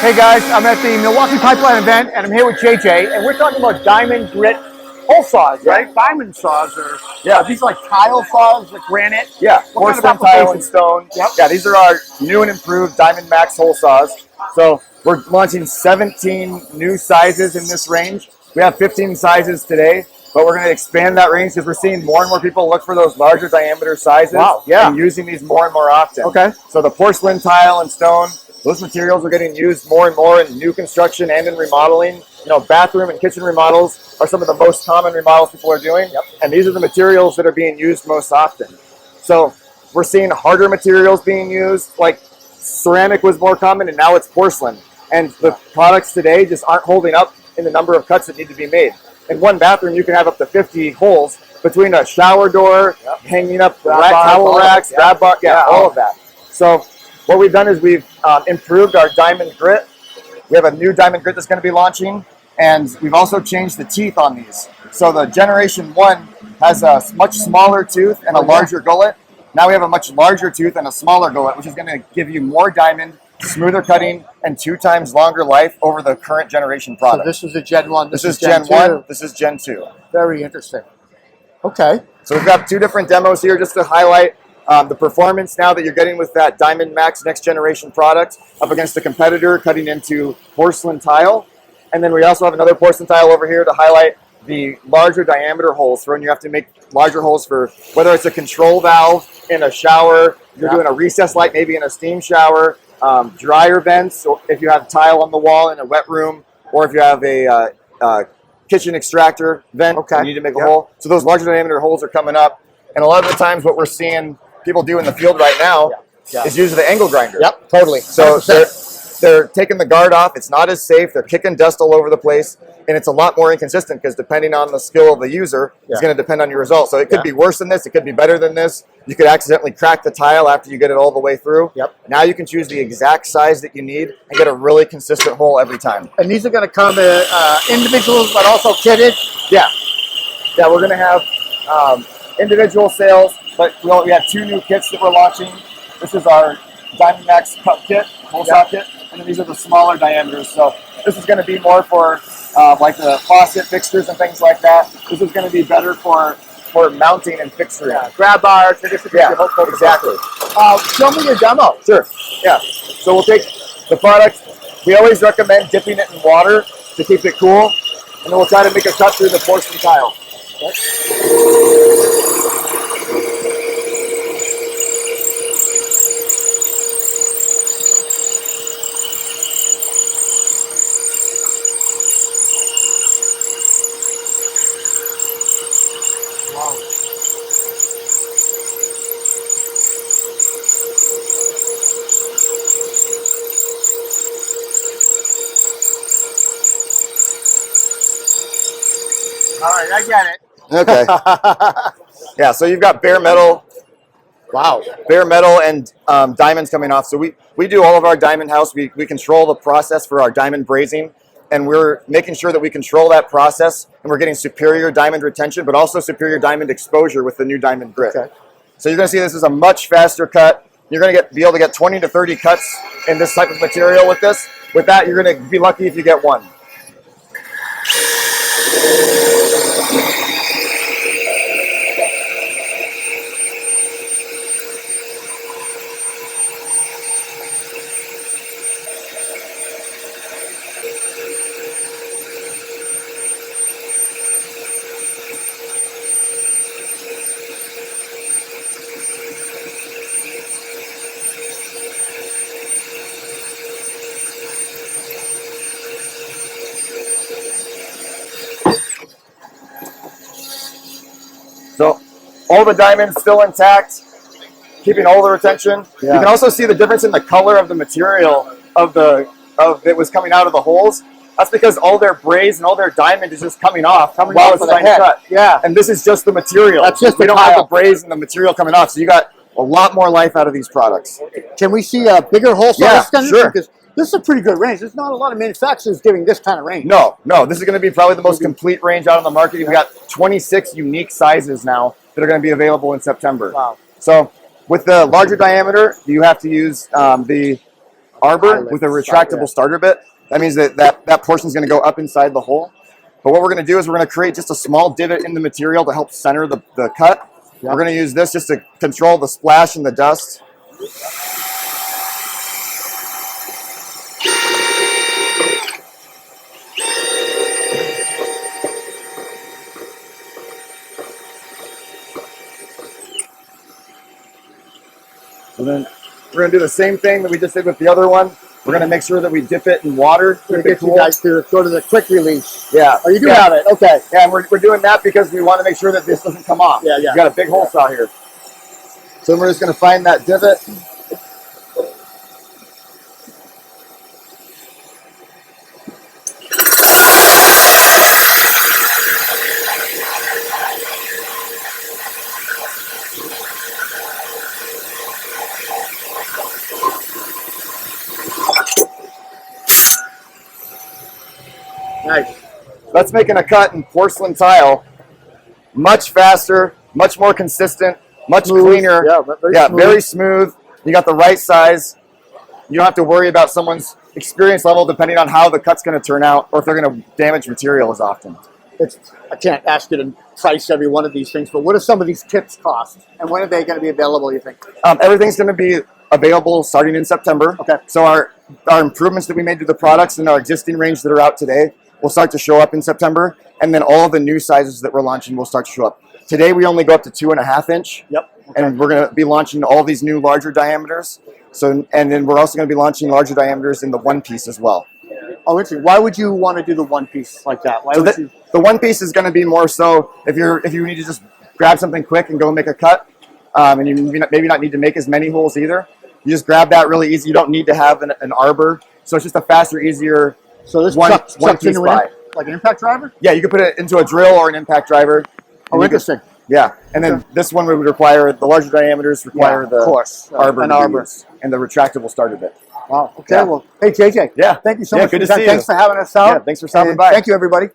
Hey guys, I'm at the Milwaukee Pipeline event and I'm here with JJ and we're talking about diamond grit hole saws, right? Diamond saws are, these are like tile saws, like granite. Yeah, What porcelain, tile, and stone. Yep. Yeah, these are our new and improved Diamond Max hole saws. So we're launching 17 new sizes in this range. We have 15 sizes today, but we're going to expand that range because we're seeing more and more people look for those larger diameter sizes. Wow, yeah. And using these more and more often. Okay. So the porcelain, tile, and stone, those materials are getting used more and more in new construction and in remodeling. You know, bathroom and kitchen remodels are some of the most common remodels people are doing. Yep. And these are the materials that are being used most often. So we're seeing harder materials being used, like ceramic was more common and now it's porcelain. And the products today just aren't holding up in the number of cuts that need to be made. In one bathroom, you can have up to 50 holes between a shower door, hanging up towel racks, grab bar, all of that. So what we've done is we've improved our diamond grit. We have a new diamond grit that's going to be launching, and we've also changed the teeth on these. So the Generation 1 has a much smaller tooth and a larger gullet. Now we have a much larger tooth and a smaller gullet, which is going to give you more diamond, smoother cutting, and 2 times longer life over the current generation product. So this is the Gen 1. This is Gen 1. This is Gen 2. Very interesting. Okay. So we've got 2 different demos here just to highlight the performance now that you're getting with that Diamond Max next generation product up against the competitor cutting into porcelain tile. And then we also have another porcelain tile over here to highlight the larger diameter holes for when you have to make larger holes for whether it's a control valve in a shower, you're doing a recessed light maybe in a steam shower, dryer vents, so if you have tile on the wall in a wet room, or if you have a kitchen extractor vent, you need to make a hole. So those larger diameter holes are coming up. And a lot of the times what we're seeing people do in the field right now is use the angle grinder. Yep, totally. So they're taking the guard off. It's not as safe. They're kicking dust all over the place. And it's a lot more inconsistent because depending on the skill of the user, it's going to depend on your result. So it could be worse than this. It could be better than this. You could accidentally crack the tile after you get it all the way through. Yep. Now you can choose the exact size that you need and get a really consistent hole every time. And these are going to come individuals, but also kitted? Yeah. Yeah, we're going to have individual sales, but we have 2 new kits that we're launching. This is our Diamond Max Cup Kit, hole saw kit, and then these are the smaller diameters. So this is going to be more for like the faucet fixtures and things like that. This is going to be better for mounting and fixturing. Yeah, grab bars, exactly. Show me your demo. Sure. Yeah. So we'll take the product. We always recommend dipping it in water to keep it cool, and then we'll try to make a cut through the porcelain tile. Wow. All right, I get it. Okay. Yeah, so you've got bare metal. Wow. Bare metal and diamonds coming off. So we do all of our diamond house. We control the process for our diamond brazing, and we're making sure that we control that process, and we're getting superior diamond retention, but also superior diamond exposure with the new diamond grit. Okay. So you're going to see this is a much faster cut. You're going to be able to get 20 to 30 cuts in this type of material with this. With that, you're going to be lucky if you get 1. So all the diamonds still intact, keeping all the retention. Yeah. You can also see the difference in the color of the material of that was coming out of the holes. That's because all their braze and all their diamond is just coming off while it's trying to cut. Yeah. And this is just the material. That's just we don't have the braze and the material coming off. So you got a lot more life out of these products. Can we see a bigger hole size? Yeah, sure. Because this is a pretty good range. There's not a lot of manufacturers giving this kind of range. No. This is going to be probably the most complete range out on the market. We've got 26 unique sizes now that are going to be available in September. Wow. So with the larger diameter, you have to use the arbor with a retractable starter bit. That means that portion is going to go up inside the hole. But what we're going to do is we're going to create just a small divot in the material to help center the cut. We're going to use this just to control the splash and the dust. And then we're going to do the same thing that we just did with the other one. We're going to make sure that we dip it in water. We're going to get you guys to go to the quick release. Yeah. Oh, you do have it. Okay. Yeah, and we're doing that because we want to make sure that this doesn't come off. Yeah, yeah. We got a big hole saw here. So we're just going to find that divot. Nice. That's making a cut in porcelain tile much faster, much more consistent, much cleaner. Yeah, very smooth. You got the right size. You don't have to worry about someone's experience level depending on how the cut's going to turn out or if they're going to damage material as often. I can't ask you to price every one of these things, but what do some of these kits cost? And when are they going to be available, you think? Everything's going to be available starting in September. Okay. So our improvements that we made to the products in our existing range that are out today will start to show up in September. And then all of the new sizes that we're launching will start to show up. Today, we only go up to 2.5 inch. Yep. Okay. And we're going to be launching all these new larger diameters. So, and then we're also going to be launching larger diameters in the one piece as well. Oh, interesting. Why would you want to do the one piece like that? Why would you? The one piece is going to be more so if you need to just grab something quick and go make a cut, and you maybe not need to make as many holes either. You just grab that really easy. You don't need to have an arbor, so it's just a faster, easier. So this one piece buy. Like an impact driver? Yeah, you could put it into a drill or an impact driver. Oh, interesting. Yeah, and then this one would require the larger diameters, require the arbor, and the retractable starter bit. Wow. Okay. Yeah. Well, hey JJ. Yeah. Thank you so much. Good to see you. Thanks for having us out. Yeah. Thanks for stopping by. Thank you, everybody.